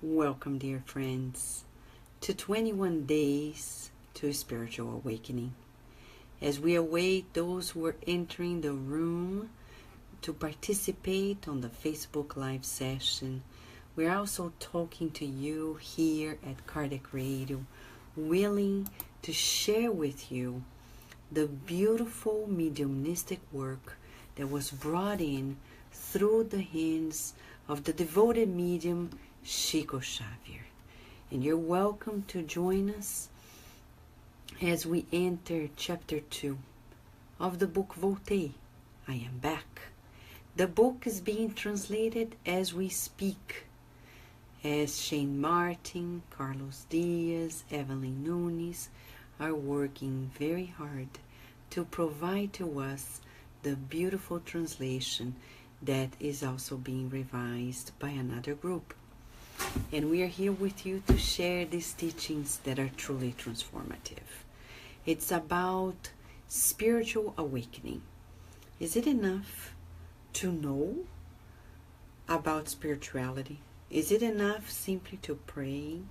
Welcome, dear friends, to 21 Days to Spiritual Awakening. As we await those who are entering the room to participate on the Facebook Live session, we're also talking to you here at Kardec Radio, willing to share with you the beautiful mediumistic work that was brought in through the hands of the devoted medium Chico Xavier. And you're welcome to join us as we enter chapter 2 of the book Voltei, I Am Back. The book is being translated as we speak, as Shane Martin, Carlos Diaz, Evelyn Nunes are working very hard to provide to us the beautiful translation that is also being revised by another group. And we are here with you to share these teachings that are truly transformative. It's about spiritual awakening. Is it enough to know about spirituality? Is it enough simply to pray?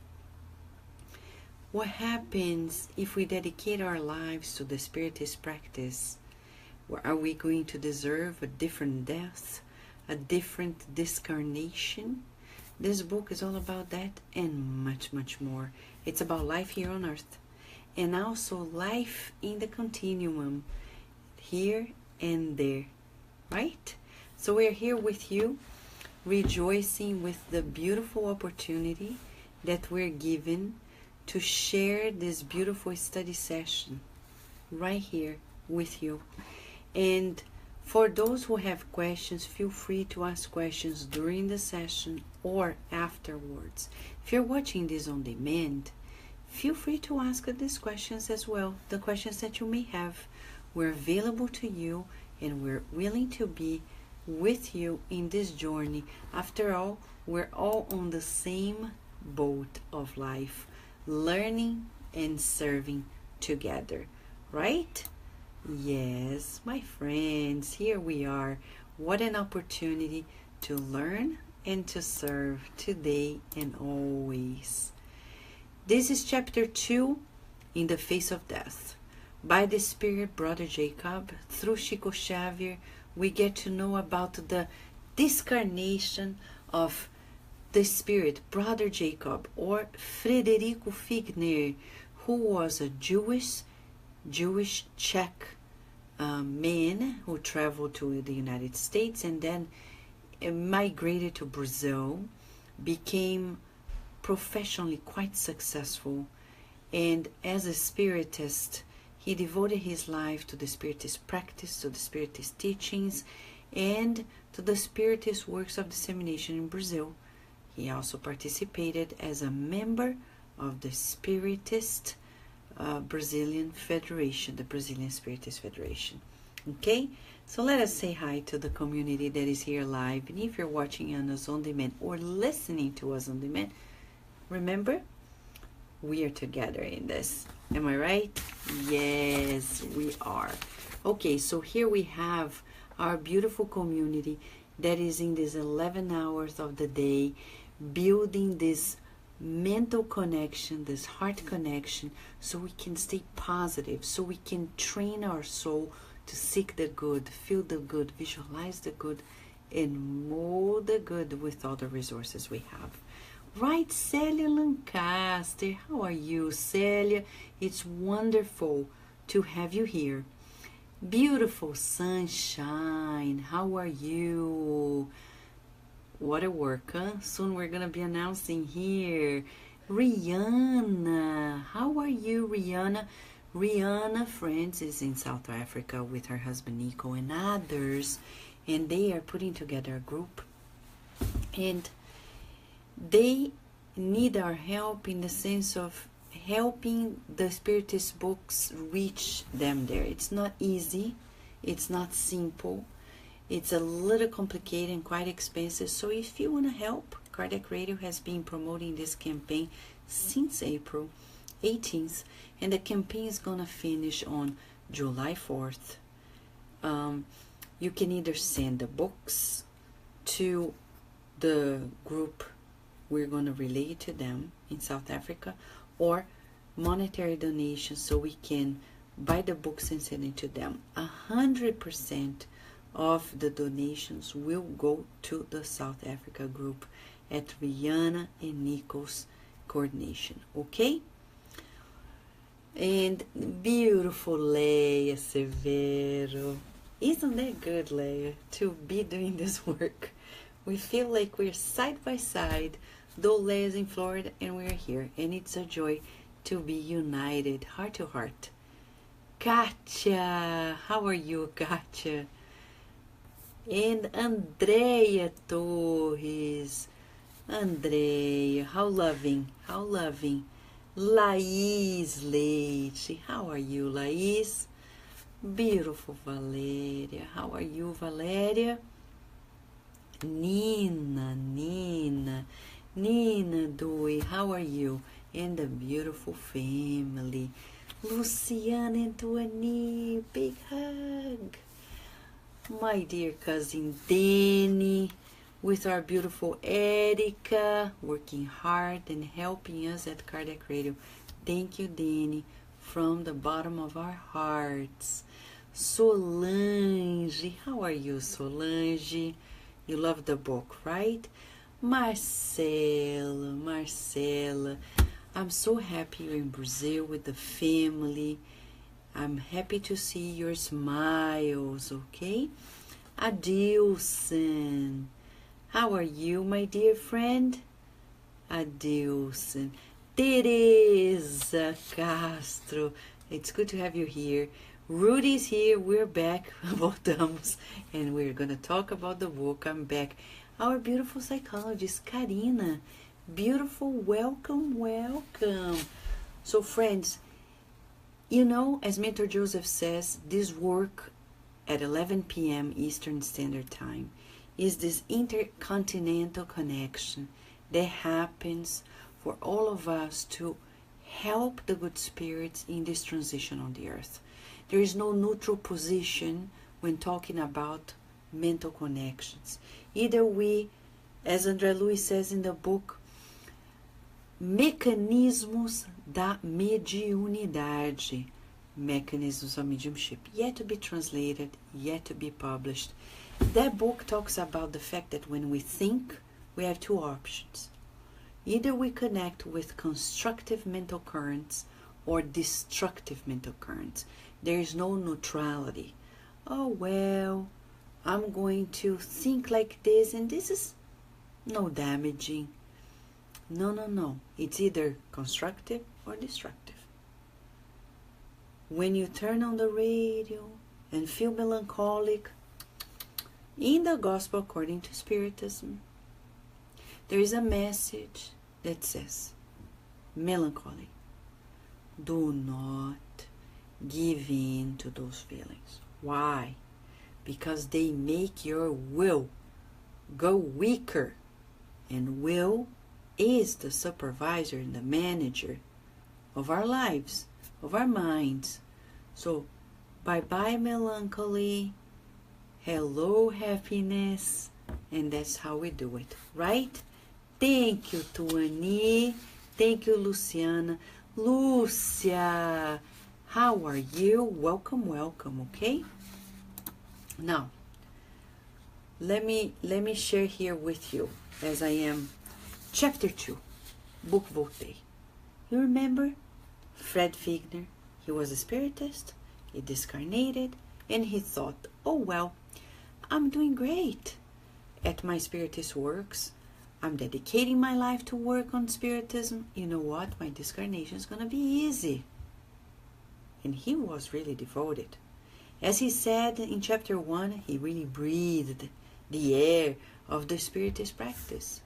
What happens if we dedicate our lives to the Spiritist practice? Are we going to deserve a different death, a different discarnation? This book is all about that and much, much more. It's about life here on earth and also life in the continuum, here and there, right? So we're here with you, rejoicing with the beautiful opportunity that we're given to share this beautiful study session right here with you. And for those who have questions, feel free to ask questions during the session or afterwards. If you're watching this on demand, feel free to ask these questions as well. The questions that you may have, we're available to you and we're willing to be with you in this journey. After all, we're all on the same boat of life, learning and serving together, right? Yes, my friends, here we are. What an opportunity to learn and to serve today and always. This is chapter 2, In the Face of Death. By the Spirit, Brother Jacob, through Chico Xavier, we get to know about the discarnation of the Spirit, Brother Jacob, or Frederico Figner, who was a Jewish Czech man who traveled to the United States and then migrated to Brazil, became professionally quite successful, and as a Spiritist, he devoted his life to the Spiritist practice, to the Spiritist teachings, and to the Spiritist works of dissemination in Brazil. He also participated as a member of the Spiritist Brazilian Federation, the Brazilian Spiritist Federation. Okay, so let us say hi to the community that is here live. And if you're watching us on demand or listening to us on demand, remember, we are together in this. Am I right? Yes, we are. Okay, so here we have our beautiful community that is in these 11 hours of the day, building this mental connection, this heart connection, so we can stay positive, so we can train our soul to seek the good, feel the good, visualize the good, and mold the good with all the resources we have. Right, Celia Lancaster, how are you, Celia? It's wonderful to have you here. Beautiful sunshine, how are you? What a work, huh? Soon we're going to be announcing here. Rihanna, how are you, Rihanna? Rihanna, friends, is in South Africa with her husband Nico and others, and they are putting together a group, and they need our help in the sense of helping the Spiritist books reach them there. It's not easy, it's not simple, it's a little complicated and quite expensive. So if you want to help, Kardec Radio has been promoting this campaign since April 18th, and the campaign is going to finish on July 4th. You can either send the books to the group we're going to relay it to them in South Africa, or monetary donations so we can buy the books and send it to them. 100% of the donations will go to the South Africa group at Rihanna and Nico's coordination, okay? And beautiful Leia Severo. Isn't that good, Leia, to be doing this work? We feel like we're side by side, though Leia's in Florida and we're here, and it's a joy to be united, heart to heart. Katia, how are you, Katia? And Andrea Torres. Andrea, how loving, how loving. Laís Leite, how are you, Laís? Beautiful Valéria, how are you, Valéria? Nina Doi, how are you? And the beautiful family. Luciana and Tuani, big hug. My dear cousin Danny, with our beautiful Erica, working hard and helping us at Cardiac Radio. Thank you, Danny, from the bottom of our hearts. Solange, how are you, Solange? You love the book, right? Marcela, I'm so happy you're in Brazil with the family. I'm happy to see your smiles, okay? Adilson, how are you, my dear friend? Adilson. Teresa Castro, it's good to have you here. Rudy's here, we're back, voltamos, and we're going to talk about the book. I'm back. Our beautiful psychologist, Karina. Beautiful, welcome. So friends, you know, as Mentor Joseph says, this work at 11 p.m. Eastern Standard Time is this intercontinental connection that happens for all of us to help the good spirits in this transition on the earth. There is no neutral position when talking about mental connections. Either we, as André Luiz says in the book, Mecanismos da Mediunidade, Mechanisms of Mediumship, yet to be translated, yet to be published. That book talks about the fact that when we think, we have two options. Either we connect with constructive mental currents or destructive mental currents. There is no neutrality. Oh, well, I'm going to think like this, and this is no damaging. No. It's either constructive or destructive. When you turn on the radio and feel melancholic, in the Gospel according to Spiritism, there is a message that says, melancholy, do not give in to those feelings. Why? Because they make your will go weaker, and will is the supervisor and the manager of our lives, of our minds. So, bye-bye melancholy, hello happiness, and that's how we do it, right? Thank you, Tuani. Thank you, Luciana. Lucia, how are you? Welcome, okay? Now, let me share here with you, as I am, Chapter 2, Book Voltaire. You remember Fred Figner? He was a spiritist, he discarnated, and he thought, oh well, I'm doing great at my spiritist works. I'm dedicating my life to work on spiritism. You know what? My discarnation is going to be easy. And he was really devoted. As he said in Chapter 1, he really breathed the air of the spiritist practice.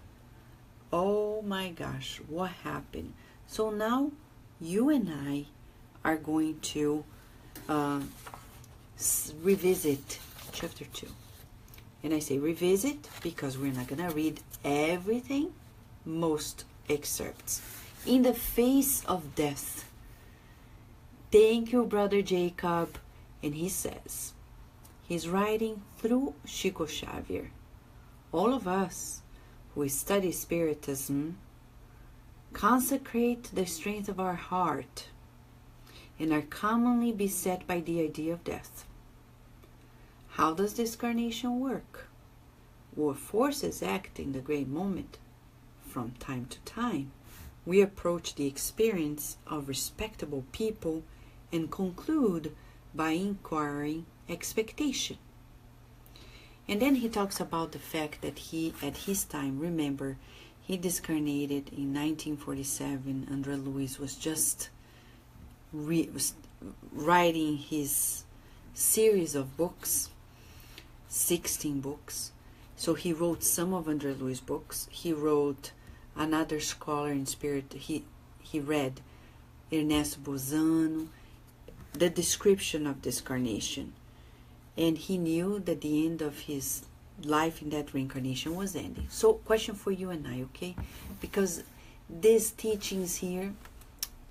Oh my gosh, what happened? So now you and I are going to revisit Chapter 2. And I say revisit because we're not going to read everything, most excerpts. In the face of death. Thank you, Brother Jacob. And he says, he's writing through Chico Xavier. All of us, who study Spiritism consecrate the strength of our heart and are commonly beset by the idea of death. How does this carnation work? What forces act in the great moment? From time to time, we approach the experience of respectable people and conclude by inquiring expectation. And then he talks about the fact that he, at his time, remember, he discarnated in 1947. André Luiz was just writing his series of books, 16 books. So he wrote some of André Luiz's books. He wrote another scholar in spirit. He read Ernesto Bozano, the description of discarnation. And he knew that the end of his life in that reincarnation was ending. So, question for you and I, okay? Because these teachings here,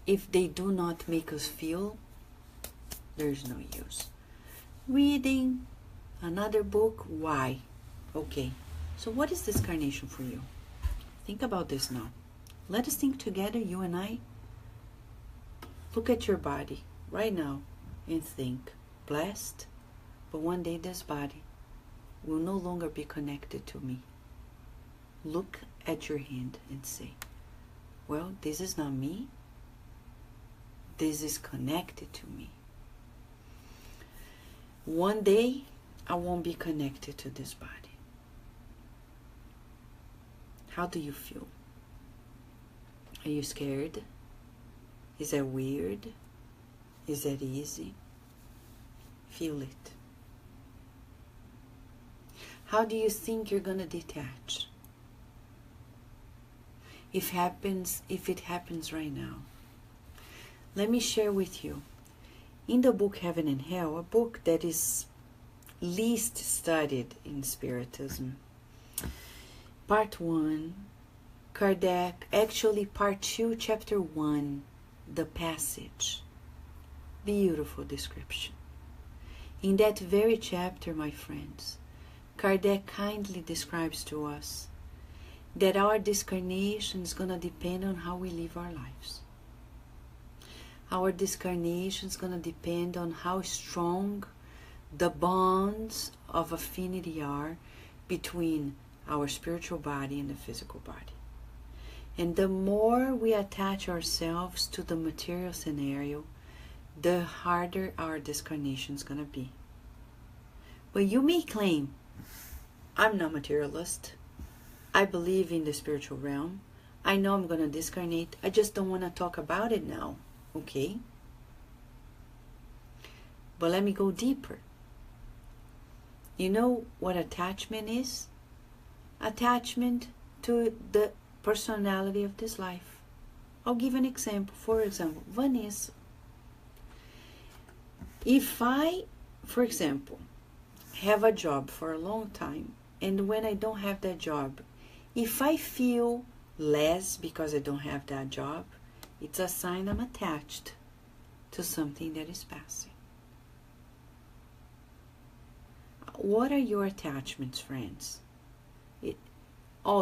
if they do not make us feel, there's no use. Reading another book, why? Okay, so what is discarnation for you? Think about this now. Let us think together, you and I. Look at your body right now and think, blessed, but one day this body will no longer be connected to me. Look at your hand and say, well, this is not me. This is connected to me. One day, I won't be connected to this body. How do you feel? Are you scared? Is that weird? Is that easy? Feel it. How do you think you're going to detach? If it happens right now. Let me share with you. In the book Heaven and Hell, a book that is least studied in Spiritism, Part 1, Kardec, actually Part 2, Chapter 1, The Passage. Beautiful description. In that very chapter, my friends, Kardec kindly describes to us that our discarnation is going to depend on how we live our lives. Our discarnation is going to depend on how strong the bonds of affinity are between our spiritual body and the physical body. And the more we attach ourselves to the material scenario, the harder our discarnation is going to be. But you may claim, I'm not materialist. I believe in the spiritual realm. I know I'm going to discarnate. I just don't want to talk about it now. Okay? But let me go deeper. You know what attachment is? Attachment to the personality of this life. I'll give an example. For example, Vanessa. If I, for example, have a job for a long time, and when I don't have that job, if I feel less because I don't have that job, it's a sign I'm attached to something that is passing. What are your attachments, friends?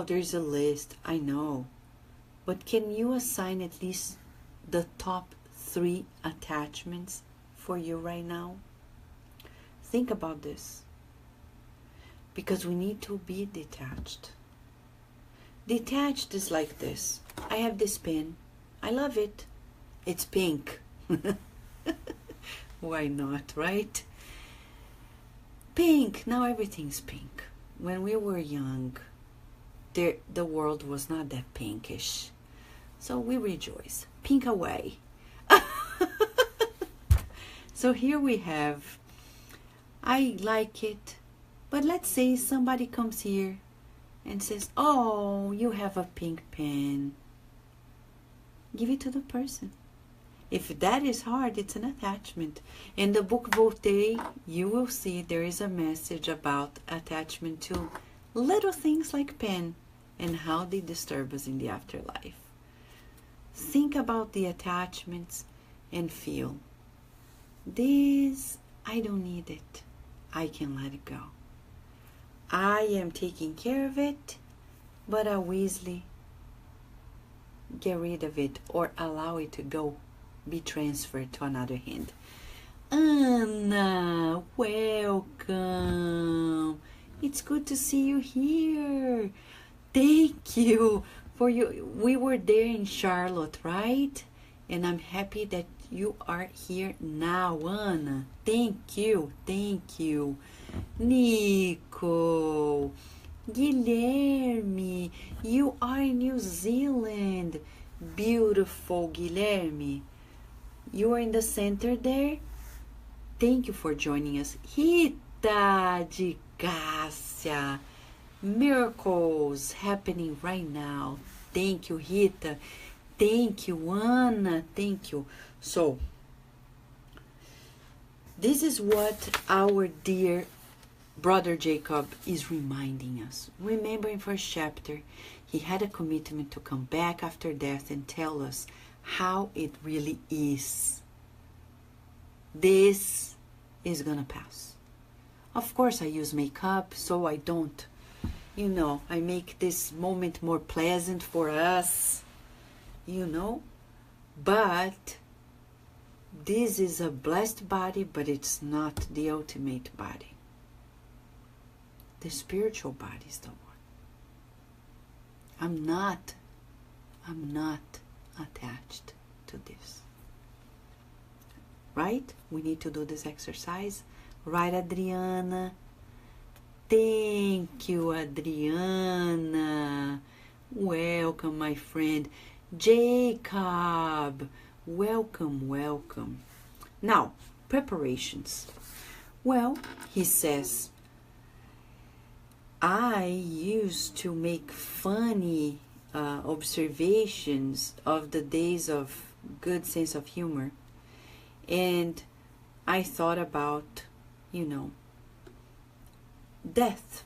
There's a list, I know. But can you assign at least the top 3 attachments for you right now? Think about this. Because we need to be detached. Detached is like this. I have this pen. I love it. It's pink. Why not, right? Pink. Now everything's pink. When we were young, the world was not that pinkish. So we rejoice. Pink away. So here we have, I like it. But let's say somebody comes here and says, oh, you have a pink pen. Give it to the person. If that is hard, it's an attachment. In the book Voltaire, you will see there is a message about attachment to little things like pen and how they disturb us in the afterlife. Think about the attachments and feel, this, I don't need it. I can let it go. I am taking care of it, but I'll easily get rid of it or allow it to go, be transferred to another hand. Anna, welcome. It's good to see you here. Thank you for you. We were there in Charlotte, right? And I'm happy that you are here now, Anna. Thank you. Thank you. Nico, Guilherme, you are in New Zealand. Beautiful, Guilherme. You are in the center there. Thank you for joining us. Rita de Cássia. Miracles happening right now. Thank you, Rita. Thank you, Anna. Thank you. So, this is what our dear brother Jacob is reminding us. Remember in first chapter, he had a commitment to come back after death and tell us how it really is. This is gonna pass. Of course, I use makeup so I don't, I make this moment more pleasant for us, but this is a blessed body, but it's not the ultimate body. The spiritual body is the one. I'm not attached to this. Right? We need to do this exercise. Right, Adriana? Thank you, Adriana. Welcome, my friend. Jacob, welcome, welcome. Now, preparations. Well, he says, I used to make funny observations of the days of good sense of humor. And I thought about, death.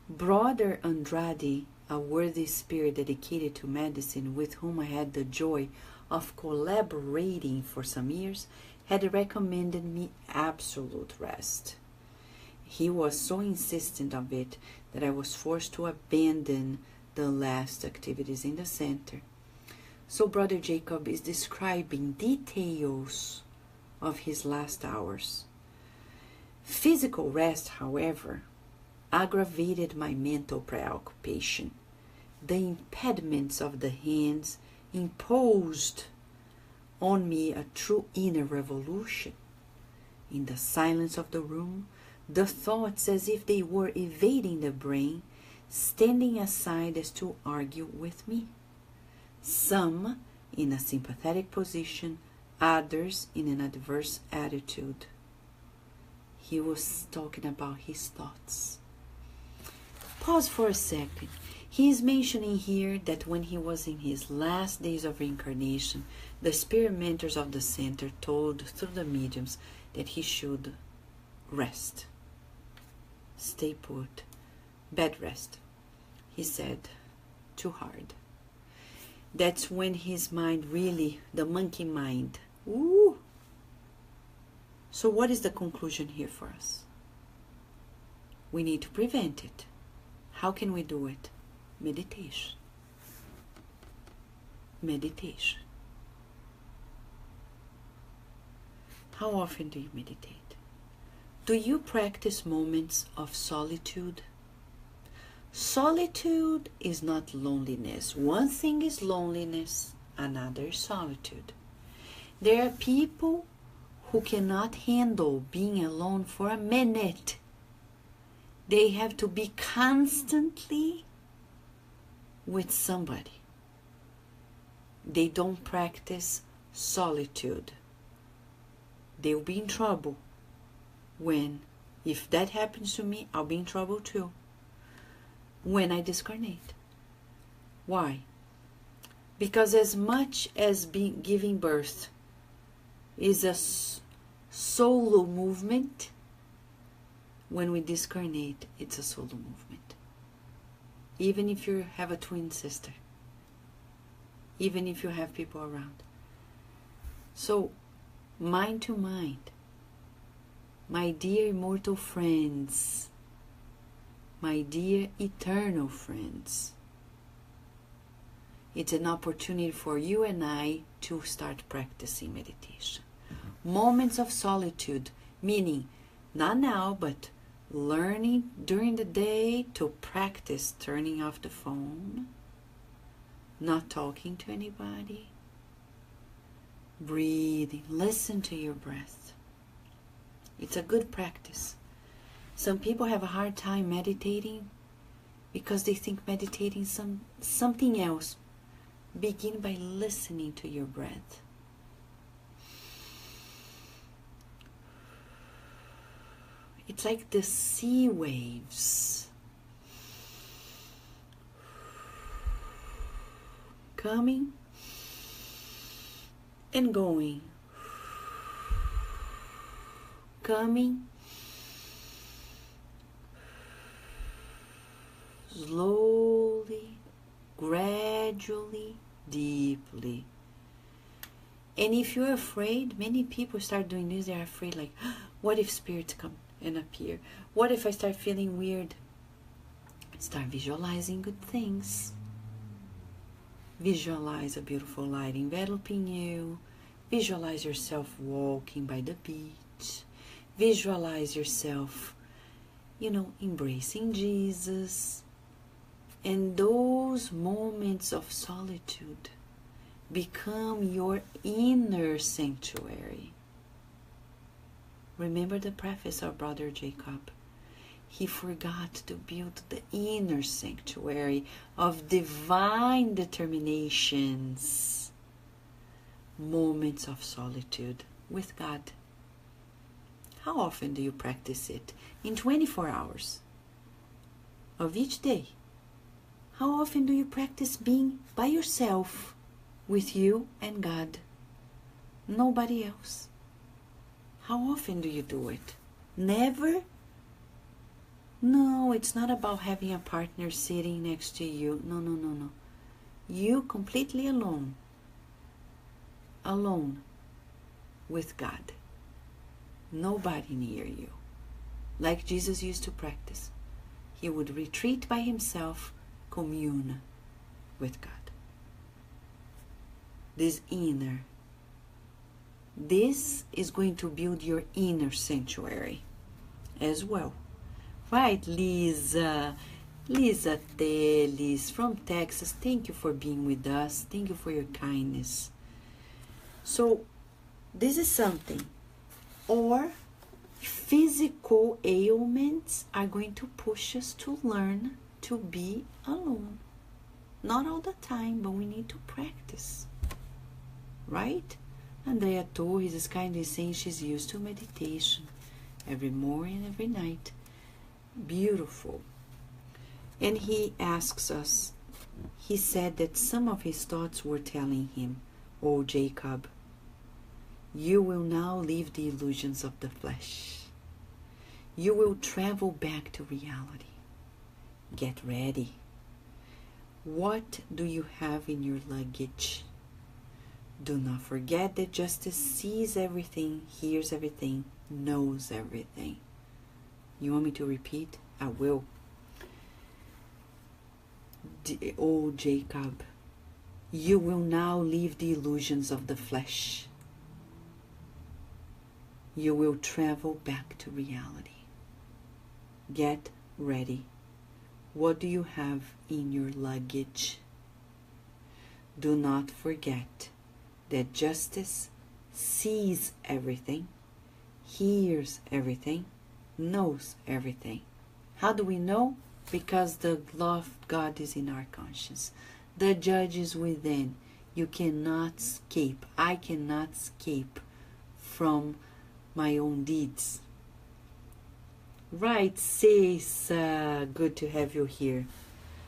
Brother Andrade, a worthy spirit dedicated to medicine with whom I had the joy of collaborating for some years, had recommended me absolute rest. He was so insistent of it that I was forced to abandon the last activities in the center. So Brother Jacob is describing details of his last hours. Physical rest, however, aggravated my mental preoccupation. The impediments of the hands imposed on me a true inner revolution. In the silence of the room, the thoughts, as if they were evading the brain, standing aside as to argue with me. Some in a sympathetic position, others in an adverse attitude. He was talking about his thoughts. Pause for a second. He is mentioning here that when he was in his last days of reincarnation, the spirit mentors of the center told through the mediums that he should rest. Stay put. Bed rest. He said, too hard. That's when his mind really, the monkey mind. Ooh. So what is the conclusion here for us? We need to prevent it. How can we do it? Meditation. Meditation. How often do you meditate? Do you practice moments of solitude? Solitude is not loneliness. One thing is loneliness, another is solitude. There are people who cannot handle being alone for a minute. They have to be constantly with somebody. They don't practice solitude. They'll be in trouble if that happens to me, I'll be in trouble too. When I discarnate. Why? Because as much as giving birth is a solo movement, when we discarnate, it's a solo movement. Even if you have a twin sister. Even if you have people around. So, mind to mind. My dear immortal friends, my dear eternal friends, It's an opportunity for you and I to start practicing meditation. Moments of solitude, meaning not now, but learning during the day to practice turning off the phone, not talking to anybody, breathing, listen to your breath. It's a good practice. Some people have a hard time meditating because they think meditating is something else. Begin by listening to your breath. It's like the sea waves coming and going, coming, slowly, gradually, deeply. And if you're afraid, many people start doing this, they're afraid like, what if spirits come and appear? What if I start feeling weird? Start visualizing good things. Visualize a beautiful light enveloping you. Visualize yourself walking by the beach. Visualize yourself, embracing Jesus. And those moments of solitude become your inner sanctuary. Remember the preface of Brother Jacob. He forgot to build the inner sanctuary of divine determinations. Moments of solitude with God. How often do you practice it? In 24 hours of each day. How often do you practice being by yourself, with you and God? Nobody else. How often do you do it? Never? No, it's not about having a partner sitting next to you. No. You completely alone. Alone with God. Nobody near you. Like Jesus used to practice. He would retreat by himself, commune with God. This is going to build your inner sanctuary as well. Right, Lisa Teles from Texas, thank you for being with us. Thank you for your kindness. So, this is something. Or physical ailments are going to push us to learn to be alone. Not all the time, but we need to practice. Right? Andrea Torres is kindly saying she's used to meditation every morning, every night. Beautiful. And he asks us, he said that some of his thoughts were telling him, "Oh, Jacob, you will now leave the illusions of the flesh. You will travel back to reality. Get ready. What do you have in your luggage? Do not forget that justice sees everything, hears everything, knows everything." You want me to repeat? I will. Oh, Jacob, you will now leave the illusions of the flesh. You will travel back to reality. Get ready. What do you have in your luggage? Do not forget that justice sees everything, hears everything, knows everything. How do we know? Because the law of God is in our conscience. The judge is within. You cannot escape. I cannot escape from my own deeds. Right, sis, good to have you here.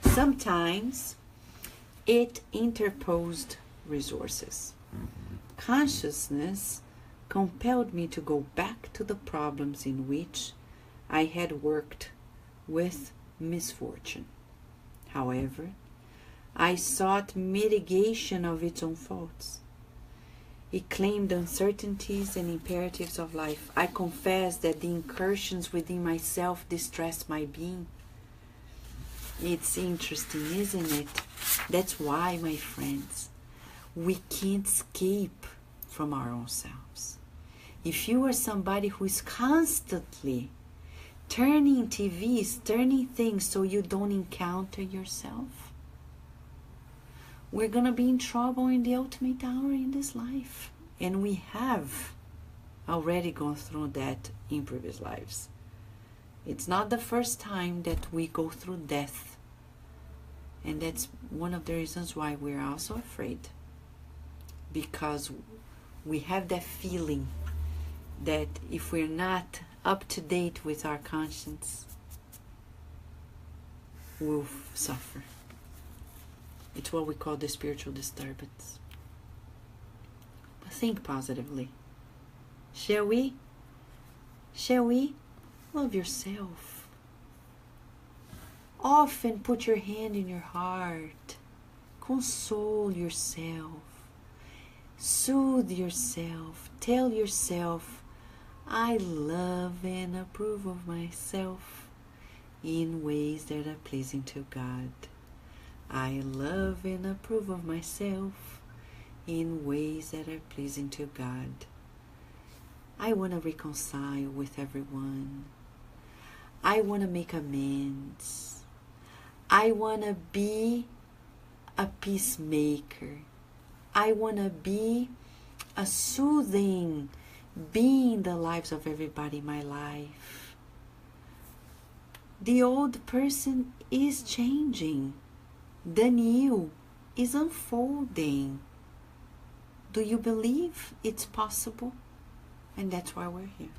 Sometimes it interposed resources. Consciousness compelled me to go back to the problems in which I had worked with misfortune. However, I sought mitigation of its own faults. It claimed uncertainties and imperatives of life. I confess that the incursions within myself distressed my being. It's interesting, isn't it? That's why, my friends, we can't escape from our own selves. If you are somebody who is constantly turning TVs, turning things so you don't encounter yourself, we're going to be in trouble in the ultimate hour in this life. And we have already gone through that in previous lives. It's not the first time that we go through death. And that's one of the reasons why we're also afraid. Because we have that feeling that if we're not up to date with our conscience, we'll suffer. It's what we call the spiritual disturbance. But think positively. Shall we? Shall we? Love yourself. Often put your hand in your heart. Console yourself. Soothe yourself. Tell yourself, I love and approve of myself in ways that are pleasing to God. I love and approve of myself in ways that are pleasing to God. I want to reconcile with everyone. I want to make amends. I want to be a peacemaker. I want to be a soothing being in the lives of everybody in my life. The old person is changing. The new is unfolding. Do you believe it's possible? And that's why we're here.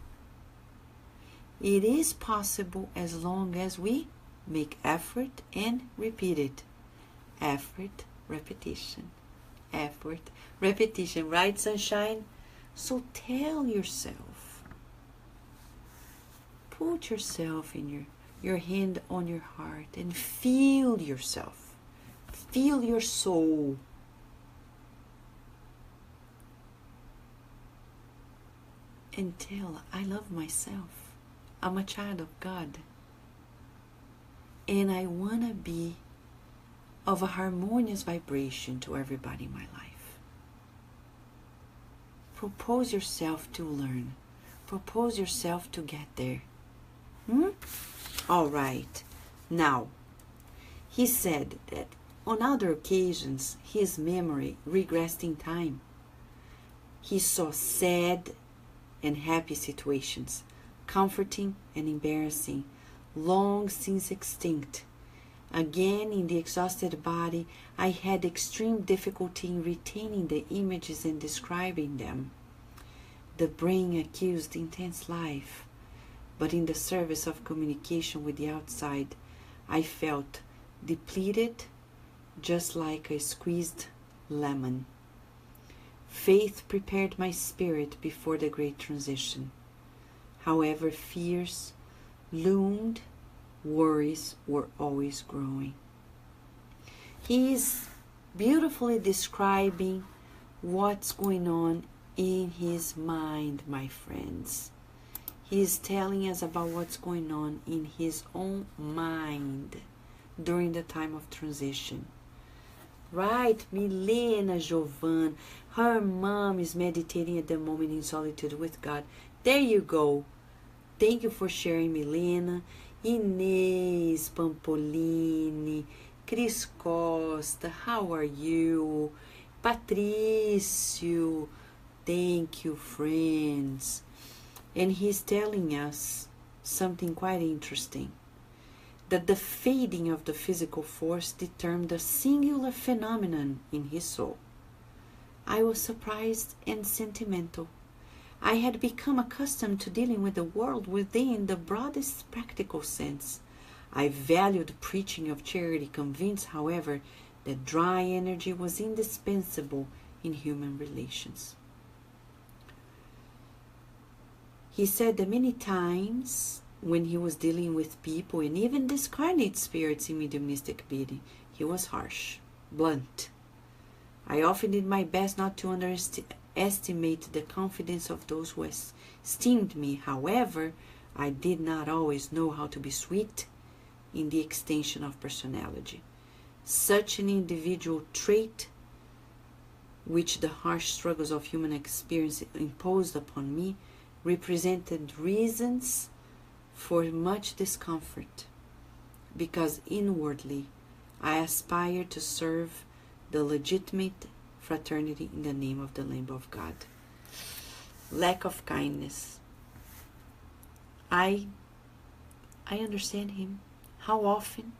It is possible as long as we make effort and repeat it. Effort, repetition. Effort, repetition. Right, sunshine? So tell yourself. Put yourself in your hand on your heart and feel yourself. Feel your soul. And tell, I love myself. I'm a child of God. And I want to be of a harmonious vibration to everybody in my life. Propose yourself to learn. Propose yourself to get there. All right. Now, he said that on other occasions, his memory regressed in time. He saw sad and happy situations, comforting and embarrassing, long since extinct. Again, in the exhausted body, I had extreme difficulty in retaining the images and describing them. The brain accused intense life, but in the service of communication with the outside, I felt depleted, just like a squeezed lemon. Faith prepared my spirit before the great transition. However, fears loomed, worries were always growing. He is beautifully describing what's going on in his mind, my friends. He is telling us about what's going on in his own mind during the time of transition. Right, Milena Jovan, her mom is meditating at the moment in solitude with God. There you go. Thank you for sharing, Milena. Inês Pampolini, Cris Costa, how are you? Patricio, thank you, friends. And he's telling us something quite interesting. That the fading of the physical force determined a singular phenomenon in his soul. I was surprised and sentimental. I had become accustomed to dealing with the world within the broadest practical sense. I valued preaching of charity, convinced, however, that dry energy was indispensable in human relations. He said that many times when he was dealing with people and even discarnate spirits in mediumistic beauty, he was harsh, blunt. I often did my best not to underestimate the confidence of those who esteemed me. However, I did not always know how to be sweet, in the extension of personality. Such an individual trait, which the harsh struggles of human experience imposed upon me, represented reasons for much discomfort, because inwardly I aspire to serve the legitimate fraternity in the name of the Lamb of God. Lack of kindness. I understand him. How often,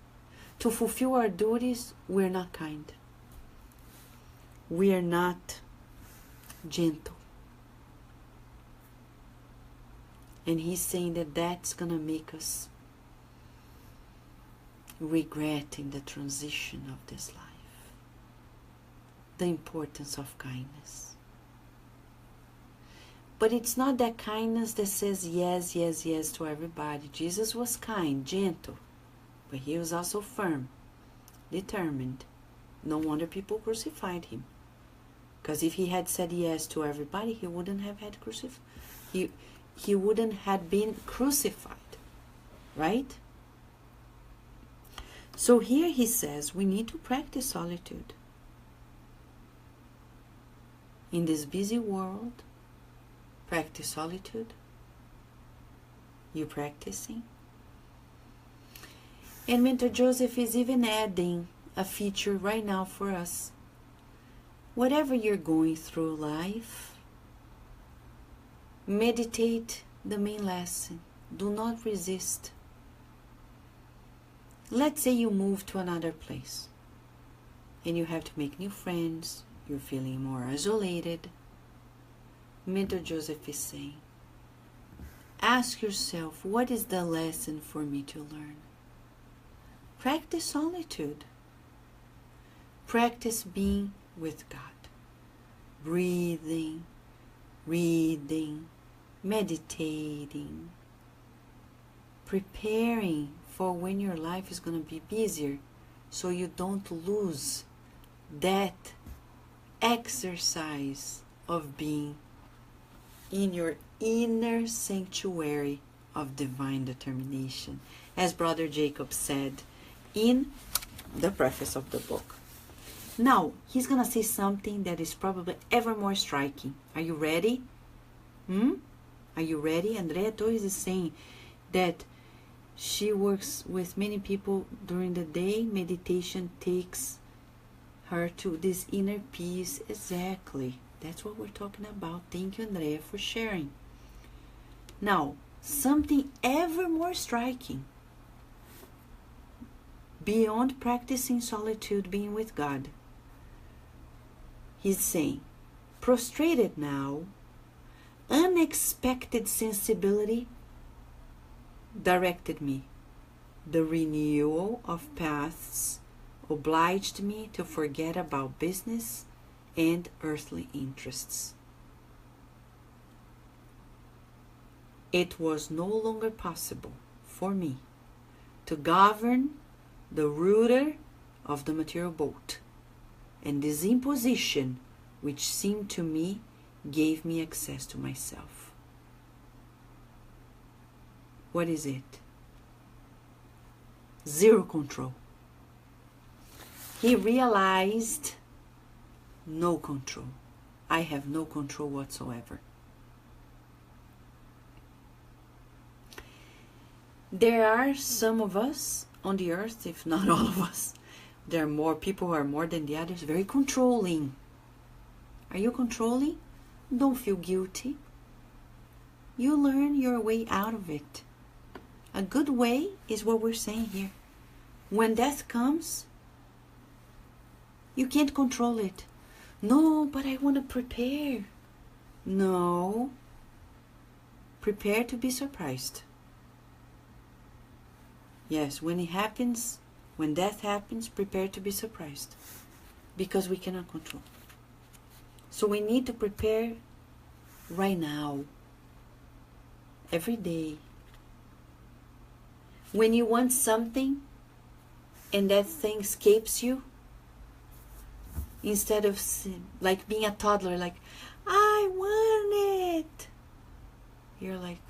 to fulfill our duties, we're not kind. We are not gentle. And he's saying that that's going to make us regret in the transition of this life the importance of kindness. But it's not that kindness that says yes, yes, yes to everybody. Jesus was kind, gentle, but he was also firm, determined. No wonder people crucified him. Because if he had said yes to everybody, he wouldn't have had he wouldn't have been crucified, right? So here he says we need to practice solitude. In this busy world, practice solitude. You practicing? And Mentor Joseph is even adding a feature right now for us. Whatever you're going through life, meditate the main lesson. Do not resist. Let's say you move to another place and you have to make new friends. You're feeling more isolated. Mentor Joseph is saying, ask yourself, what is the lesson for me to learn? Practice solitude. Practice being with God. Breathing, reading, meditating, preparing for when your life is going to be busier, so you don't lose that exercise of being in your inner sanctuary of divine determination, as Brother Jacob said in the preface of the book. Now, he's going to say something that is probably ever more striking. Are you ready? Are you ready? Andrea Torres is saying that she works with many people during the day. Meditation takes her to this inner peace. Exactly. That's what we're talking about. Thank you, Andrea, for sharing. Now, something ever more striking. Beyond practicing solitude, being with God, he's saying, prostrated now, unexpected sensibility directed me. The renewal of paths obliged me to forget about business and earthly interests. It was no longer possible for me to govern the rudder of the material boat, and this imposition, which seemed to me, gave me access to myself. What is it? Zero control. He realized no control. I have no control whatsoever. There are some of us on the earth, if not all of us, there are more people who are more than the others, very controlling. Are you controlling? Don't feel guilty. You learn your way out of it. A good way is what we're saying here. When death comes, you can't control it. No, but I want to prepare. No. Prepare to be surprised. Yes, when it happens, when death happens, prepare to be surprised. Because we cannot control. So we need to prepare right now. Every day. When you want something and that thing escapes you, instead of like being a toddler, like, I want it. You're like,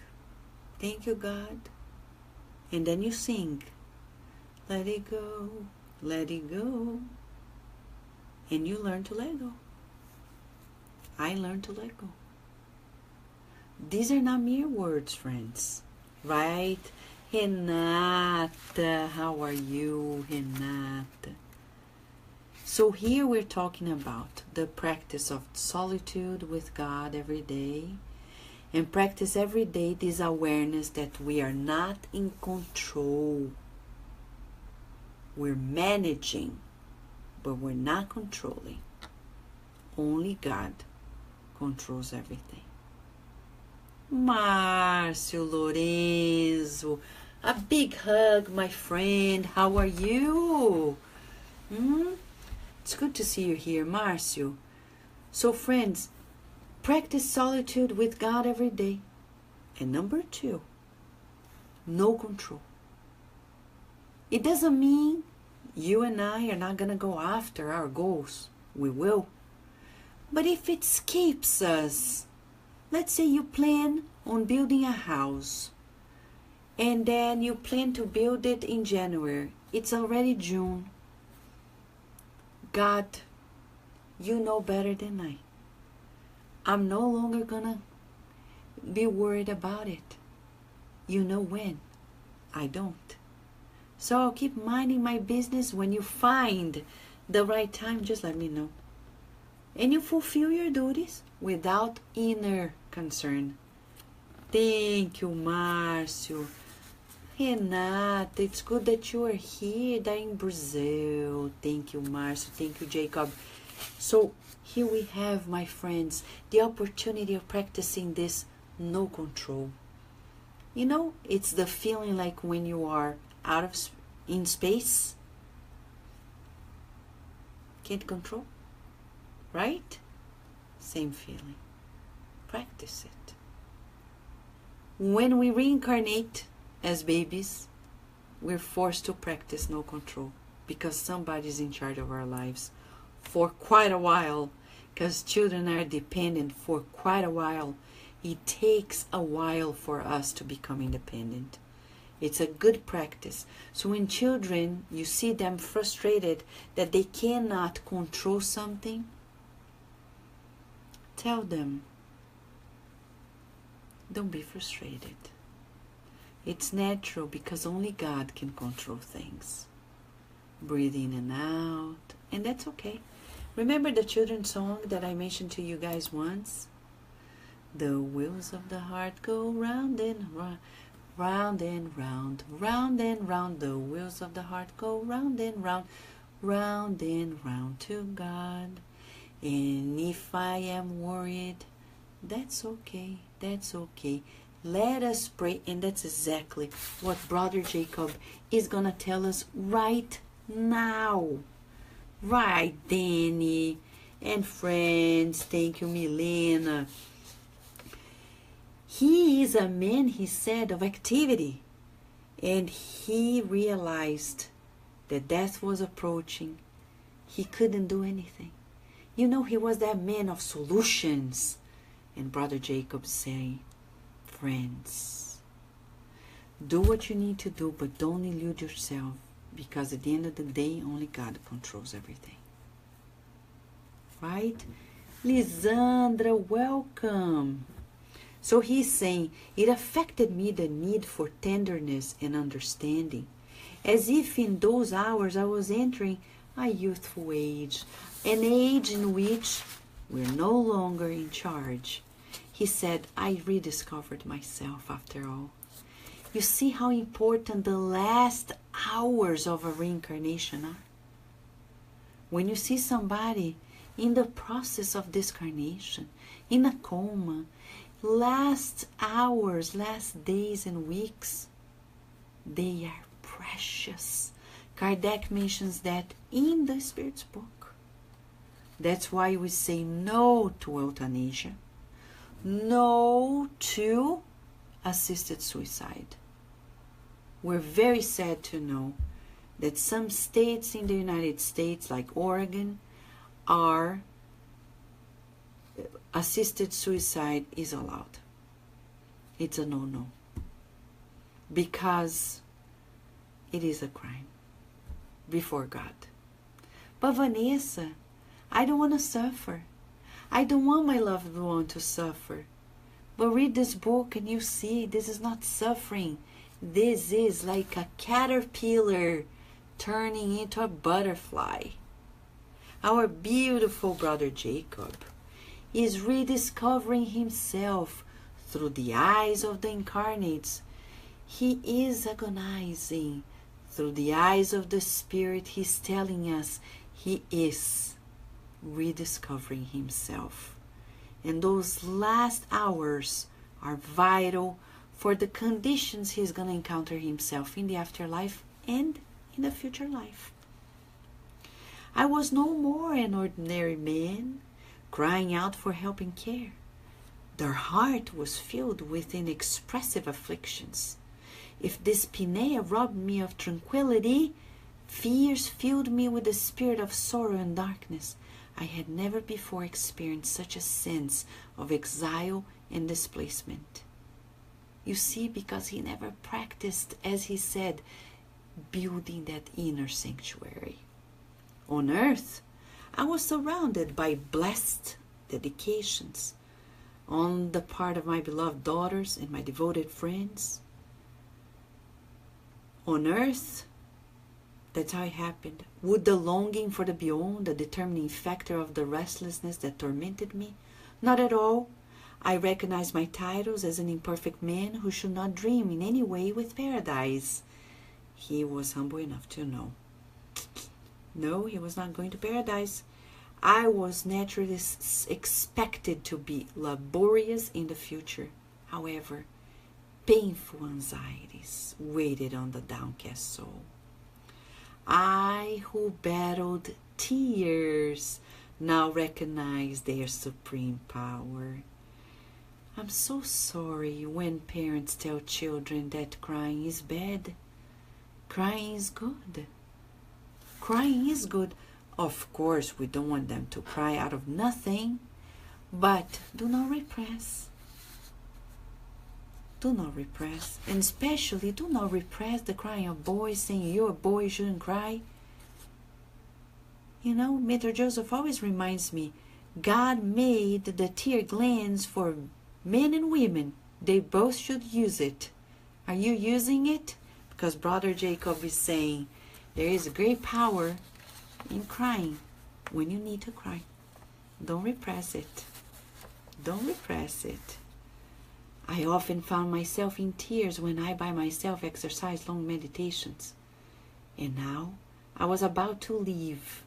thank you, God. And then you sing, let it go, let it go. And you learn to let go. I learned to let go. These are not mere words, friends. Right? Renata, how are you, Renata? So here we're talking about the practice of solitude with God every day, and practice every day this awareness that we are not in control. We're managing, but we're not controlling. Only God controls everything. Márcio Lorenzo, a big hug, my friend. How are you? It's good to see you here, Márcio. So friends, practice solitude with God every day. And number 2, no control. It doesn't mean you and I are not going to go after our goals. We will. But if it escapes us, let's say you plan on building a house, and then you plan to build it in January. It's already June. God, you know better than I. I'm no longer gonna be worried about it. You know when. I don't. So I'll keep minding my business. When you find the right time, just let me know. And you fulfill your duties without inner concern. Thank you, Márcio. Renata, it's good that you are here. They're in Brazil. Thank you, Márcio. Thank you, Jacob. So here we have, my friends, the opportunity of practicing this no control. You know, it's the feeling like when you are in space. Can't control. Right? Same feeling. Practice it. When we reincarnate as babies, we're forced to practice no control because somebody's in charge of our lives for quite a while. Because children are dependent for quite a while. It takes a while for us to become independent. It's a good practice. So when children, you see them frustrated that they cannot control something, tell them, don't be frustrated. It's natural because only God can control things. Breathe in and out, and that's okay. Remember the children's song that I mentioned to you guys once? The wheels of the heart go round and round, round and round, round and round. The wheels of the heart go round and round, round and round to God. And if I am worried, that's okay, that's okay. Let us pray, and that's exactly what Brother Jacob is going to tell us right now. Right, Danny and friends. Thank you, Milena. He is a man, he said, of activity. And he realized that death was approaching. He couldn't do anything. You know, he was that man of solutions. And Brother Jacob saying, friends, do what you need to do, but don't elude yourself, because at the end of the day, only God controls everything. Right? Lisandra, welcome. So he's saying, it affected me, the need for tenderness and understanding, as if in those hours I was entering a youthful age, an age in which we're no longer in charge. He said, I rediscovered myself after all. You see how important the last hours of a reincarnation are? When you see somebody in the process of discarnation, in a coma, last hours, last days and weeks, they are precious. Kardec mentions that in the Spirit's book. That's why we say no to euthanasia, no to assisted suicide. We're very sad to know that some states in the United States, like Oregon, are assisted suicide is allowed. It's a no-no. Because it is a crime. before God. But Vanessa, I don't want to suffer. I don't want my loved one to suffer. But read this book and you see this is not suffering. This is like a caterpillar turning into a butterfly. Our beautiful brother Jacob is rediscovering himself through the eyes of the incarnates. He is agonizing. Through the eyes of the Spirit, he's telling us he is rediscovering himself. And those last hours are vital for the conditions he's going to encounter himself in the afterlife and in the future life. I was no more an ordinary man crying out for help and care. Their heart was filled with inexpressive afflictions. If dyspnea robbed me of tranquility, fears filled me with the spirit of sorrow and darkness. I had never before experienced such a sense of exile and displacement. You see, because he never practiced, as he said, building that inner sanctuary. On earth, I was surrounded by blessed dedications on the part of my beloved daughters and my devoted friends. On earth, that's how it happened. Would the longing for the beyond, the determining factor of the restlessness that tormented me? Not at all. I recognized my titles as an imperfect man who should not dream in any way with paradise. He was humble enough to know. No, he was not going to paradise. I was naturally expected to be laborious in the future. However, painful anxieties waited on the downcast soul. I, who battled tears, now recognize their supreme power. I'm so sorry when parents tell children that crying is bad. Crying is good. Crying is good. Of course, we don't want them to cry out of nothing, but do not repress. Do not repress. And especially, do not repress the crying of boys, saying you're a boy, you shouldn't cry. You know, Mr. Joseph always reminds me, God made the tear glands for men and women. They both should use it. Are you using it? Because Brother Jacob is saying, there is a great power in crying when you need to cry. Don't repress it. Don't repress it. I often found myself in tears when I by myself exercised long meditations. And now I was about to leave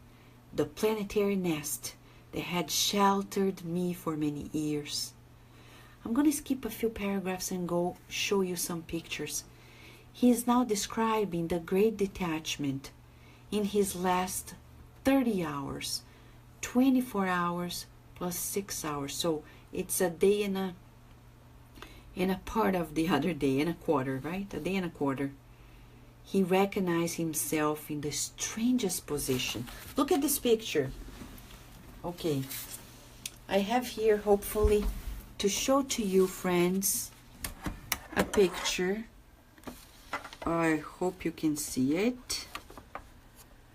the planetary nest that had sheltered me for many years. I'm going to skip a few paragraphs and go show you some pictures. He is now describing the great detachment in his last 30 hours, 24 hours plus 6 hours. So it's a day and a part of the other day and a quarter, right? A day and a quarter. He recognized himself in the strangest position. Look at this picture. Okay. I have here, hopefully, to show to you, friends, a picture. I hope you can see it.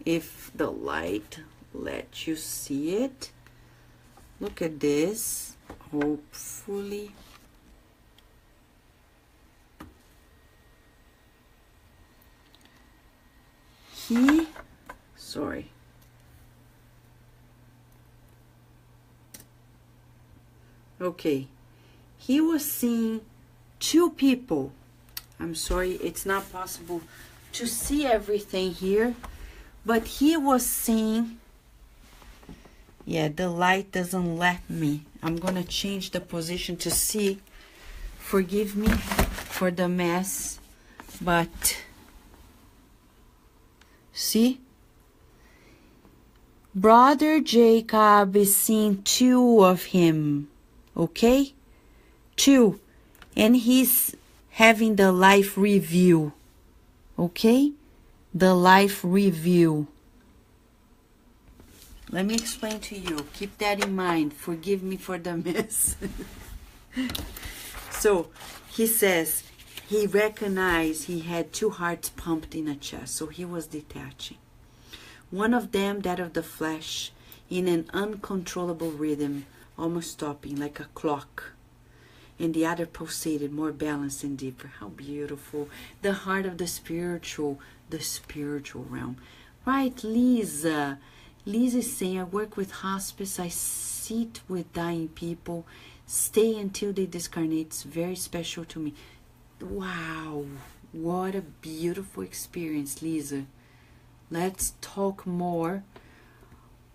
If the light lets you see it. Look at this. Hopefully. Sorry. Okay. He was seeing two people. I'm sorry, it's not possible to see everything here. But he was seeing, yeah, the light doesn't let me. I'm going to change the position to see. Forgive me for the mess, but see? Brother Jacob is seeing two of him, okay? Two. And he's having the life review, okay? The life review. Let me explain to you. Keep that in mind. Forgive me for the mess. So, he says he recognized he had two hearts pumped in a chest. So, he was detaching. One of them, that of the flesh, in an uncontrollable rhythm, almost stopping like a clock. And the other pulsated, more balanced and deeper. How beautiful. The heart of the spiritual realm. Right, Lisa? Lisa is saying, I work with hospice. I sit with dying people. Stay until they discarnate. It's very special to me. Wow. What a beautiful experience, Lisa. Let's talk more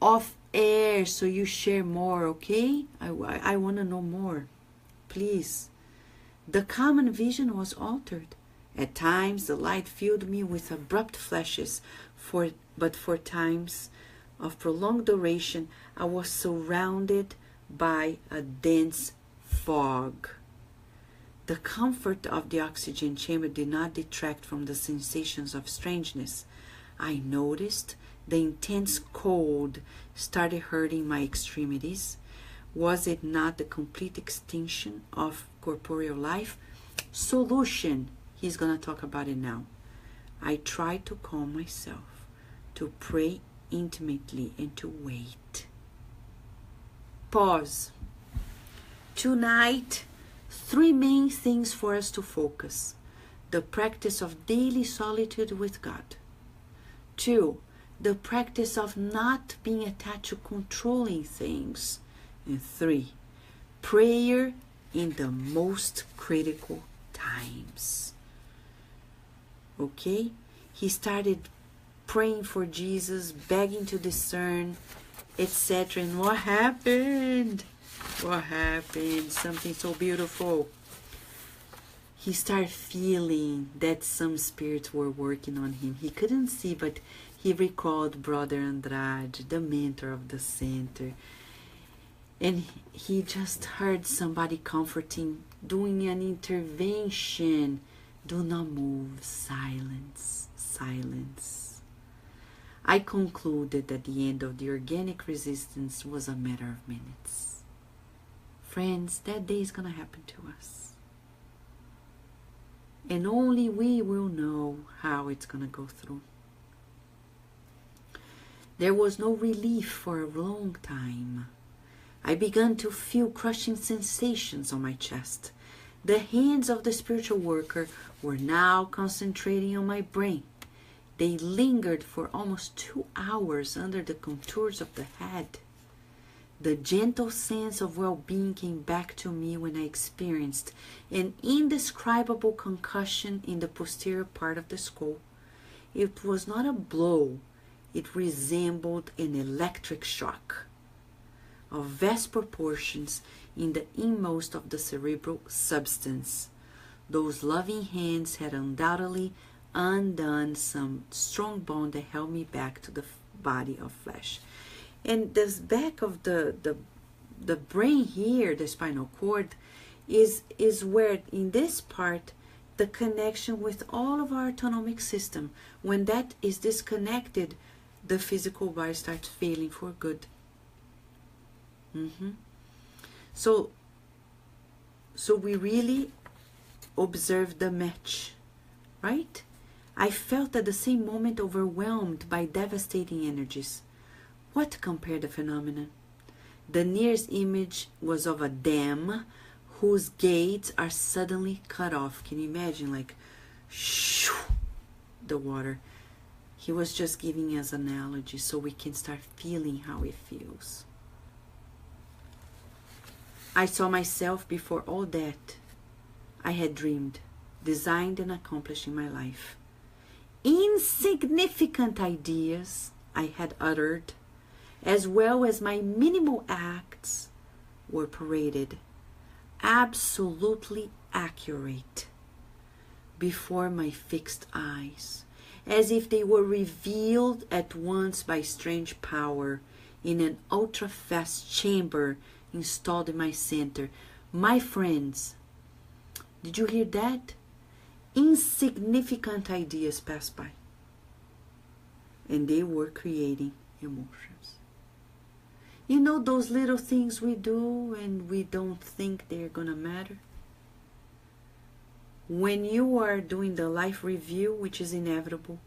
off air so you share more, okay? I want to know more. Please. The common vision was altered. At times, the light filled me with abrupt flashes, but for times of prolonged duration, I was surrounded by a dense fog. The comfort of the oxygen chamber did not detract from the sensations of strangeness. I noticed the intense cold started hurting my extremities. Was it not the complete extinction of corporeal life? Solution. He's going to talk about it now. I tried to calm myself, to pray intimately, and to wait. Pause. Tonight, 3 main things for us to focus. The practice of daily solitude with God. 2, the practice of not being attached to controlling things. And 3, prayer in the most critical times. Okay? He started praying for Jesus, begging to discern, etc. And what happened? What happened? Something so beautiful. He started feeling that some spirits were working on him. He couldn't see, but he recalled Brother Andrade, the mentor of the center. And he just heard somebody comforting, doing an intervention. Do not move. Silence. Silence. I concluded that the end of the organic resistance was a matter of minutes. Friends, that day is going to happen to us. And only we will know how it's going to go through. There was no relief for a long time. I began to feel crushing sensations on my chest. The hands of the spiritual worker were now concentrating on my brain. They lingered for almost 2 hours under the contours of the head. The gentle sense of well-being came back to me when I experienced an indescribable concussion in the posterior part of the skull. It was not a blow. It resembled an electric shock of vast proportions in the inmost of the cerebral substance. Those loving hands had undoubtedly undone some strong bond that held me back to the body of flesh. And this back of the brain here, the spinal cord, is where in this part the connection with all of our autonomic system. When that is disconnected, the physical body starts failing for good. So we really observed the match, right? I felt at the same moment overwhelmed by devastating energies. What to compare the phenomenon? The nearest image was of a dam whose gates are suddenly cut off. Can you imagine, like, shoo, the water? He was just giving us an analogy so we can start feeling how it feels. I saw myself before all that I had dreamed, designed, and accomplished in my life. Insignificant ideas I had uttered, as well as my minimal acts, were paraded, absolutely accurate, before my fixed eyes, as if they were revealed at once by strange power in an ultra-fast chamber installed in my center. My friends, did you hear that? Insignificant ideas passed by, and they were creating emotions. You know those little things we do and we don't think they're gonna matter? When you are doing the life review, which is inevitable,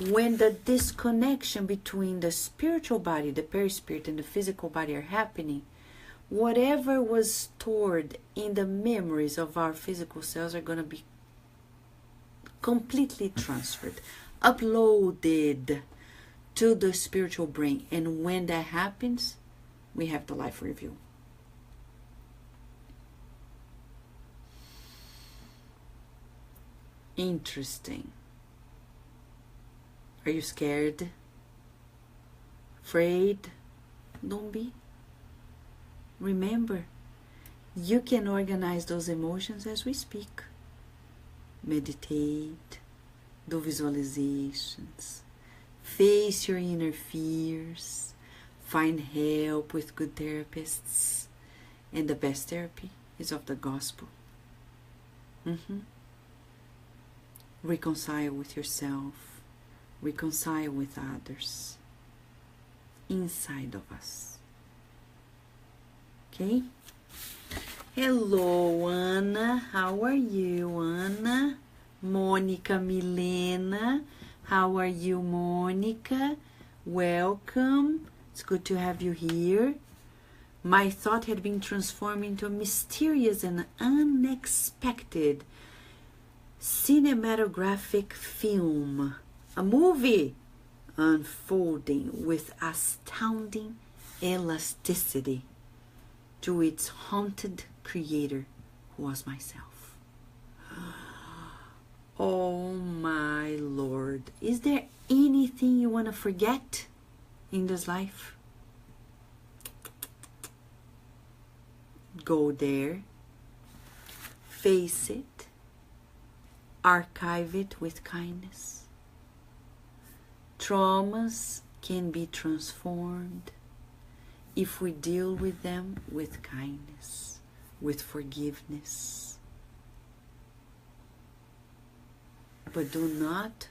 when the disconnection between the spiritual body, the perispirit, and the physical body are happening, whatever was stored in the memories of our physical cells are going to be completely transferred, uploaded to the spiritual brain. And when that happens, we have the life review. Interesting. Are you scared? Afraid? Don't be. Remember, you can organize those emotions as we speak. Meditate, do visualizations, face your inner fears, find help with good therapists, and the best therapy is of the gospel. Reconcile with yourself, reconcile with others, inside of us. Okay? Hello, Ana. How are you, Ana? Monica Milena. How are you, Monica? Welcome. It's good to have you here. My thought had been transformed into a mysterious and unexpected cinematographic film, a movie unfolding with astounding elasticity to its haunted creator, who was myself. Oh my Lord, is there anything you want to forget in this life? Go there, face it, archive it with kindness. Traumas can be transformed if we deal with them with kindness, with forgiveness. But do not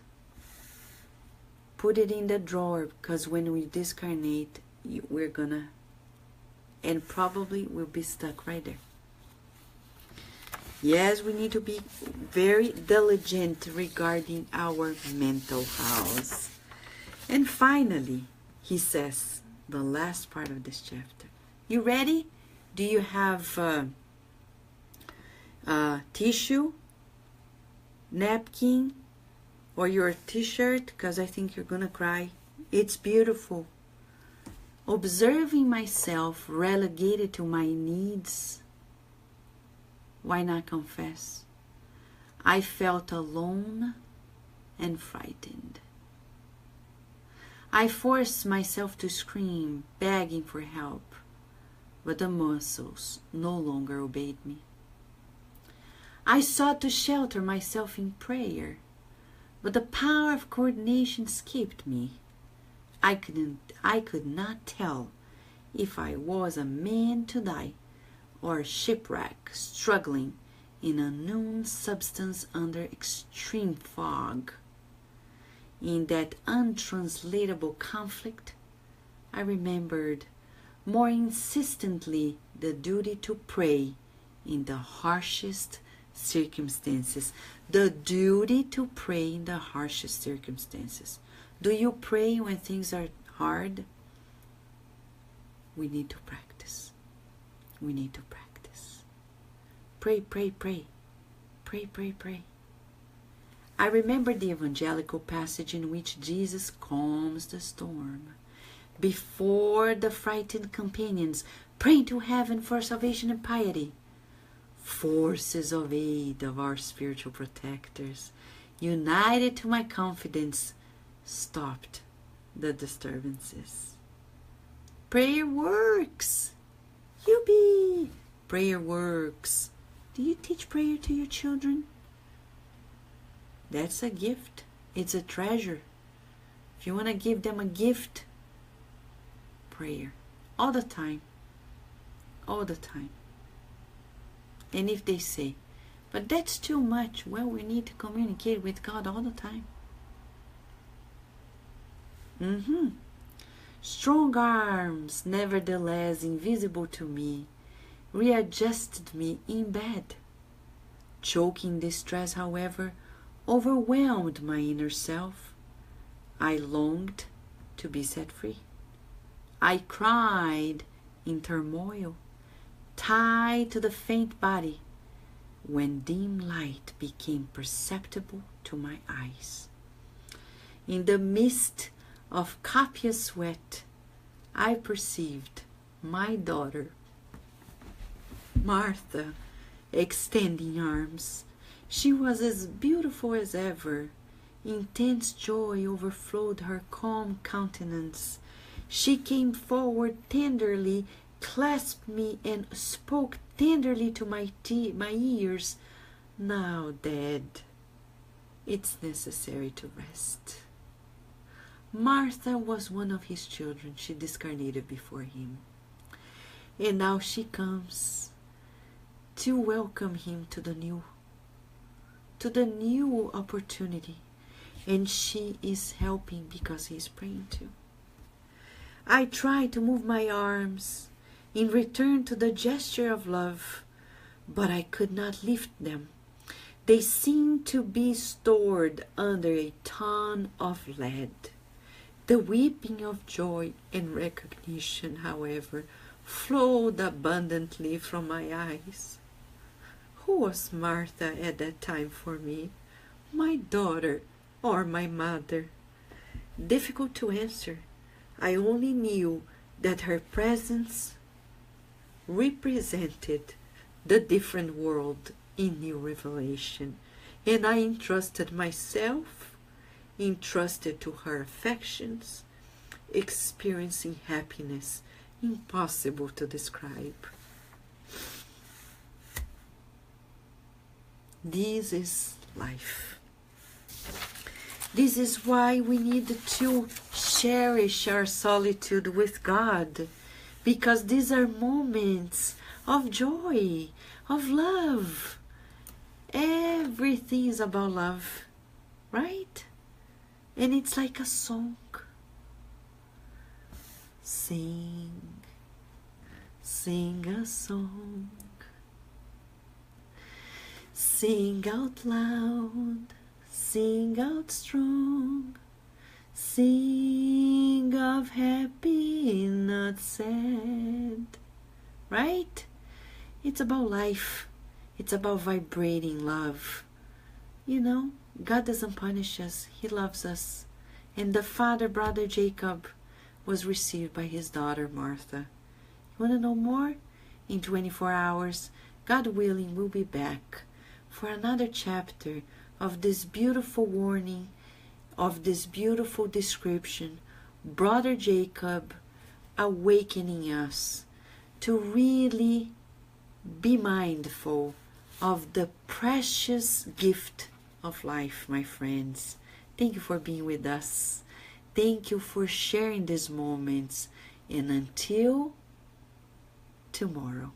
put it in the drawer, because when we discarnate, we're gonna, and probably we'll be stuck right there. Yes, we need to be very diligent regarding our mental house. And finally, he says, the last part of this chapter. You ready? Do you have tissue, napkin, or your t-shirt? Because I think you're going to cry. It's beautiful. Observing myself relegated to my needs. Why not confess? I felt alone and frightened. I forced myself to scream, begging for help, but the muscles no longer obeyed me. I sought to shelter myself in prayer, but the power of coordination escaped me. I could not tell if I was a man to die or a shipwreck struggling in unknown substance under extreme fog. In that untranslatable conflict, I remembered more insistently the duty to pray in the harshest circumstances. The duty to pray in the harshest circumstances. Do you pray when things are hard? We need to practice. We need to practice. Pray, pray, pray. Pray, pray, pray. I remember the evangelical passage in which Jesus calms the storm. Before the frightened companions pray to heaven for salvation and piety, forces of aid of our spiritual protectors, united to my confidence, stopped the disturbances. Prayer works. Yuppie! Prayer works. Do you teach prayer to your children? That's a gift. It's a treasure. If you want to give them a gift, prayer. All the time. All the time. And if they say, but that's too much, well, we need to communicate with God all the time. Strong arms, nevertheless invisible to me, readjusted me in bed. Choking distress, however, overwhelmed my inner self. I longed to be set free. I cried in turmoil, tied to the faint body, when dim light became perceptible to my eyes. In the midst of copious sweat, I perceived my daughter, Martha, extending arms. She was as beautiful as ever. Intense joy overflowed her calm countenance. She came forward tenderly, clasped me, and spoke tenderly to my ears. "Now, Dad, it's necessary to rest." Martha was one of his children. She discarnated before him. And now she comes to welcome him to the new opportunity. And she is helping because he is praying too. I try to move my arms in return to the gesture of love, but I could not lift them. They seemed to be stored under a ton of lead. The weeping of joy and recognition, however, flowed abundantly from my eyes. Who was Martha at that time for me? My daughter or my mother? Difficult to answer. I only knew that her presence represented the different world in new revelation, and I entrusted myself, entrusted to her affections, experiencing happiness impossible to describe. This is life. This is why we need to cherish our solitude with God, because these are moments of joy, of love. Everything is about love, right? And it's like a song. Sing, sing a song. Sing out loud, sing out strong. Sing of happy, not sad. Right? It's about life. It's about vibrating love. You know, God doesn't punish us. He loves us. And the father, brother Jacob, was received by his daughter Martha. You want to know more? In 24 hours, God willing, we'll be back for another chapter of this beautiful warning, of this beautiful description. Brother Jacob awakening us to really be mindful of the precious gift of life, my friends. Thank you for being with us. Thank you for sharing these moments. And until tomorrow.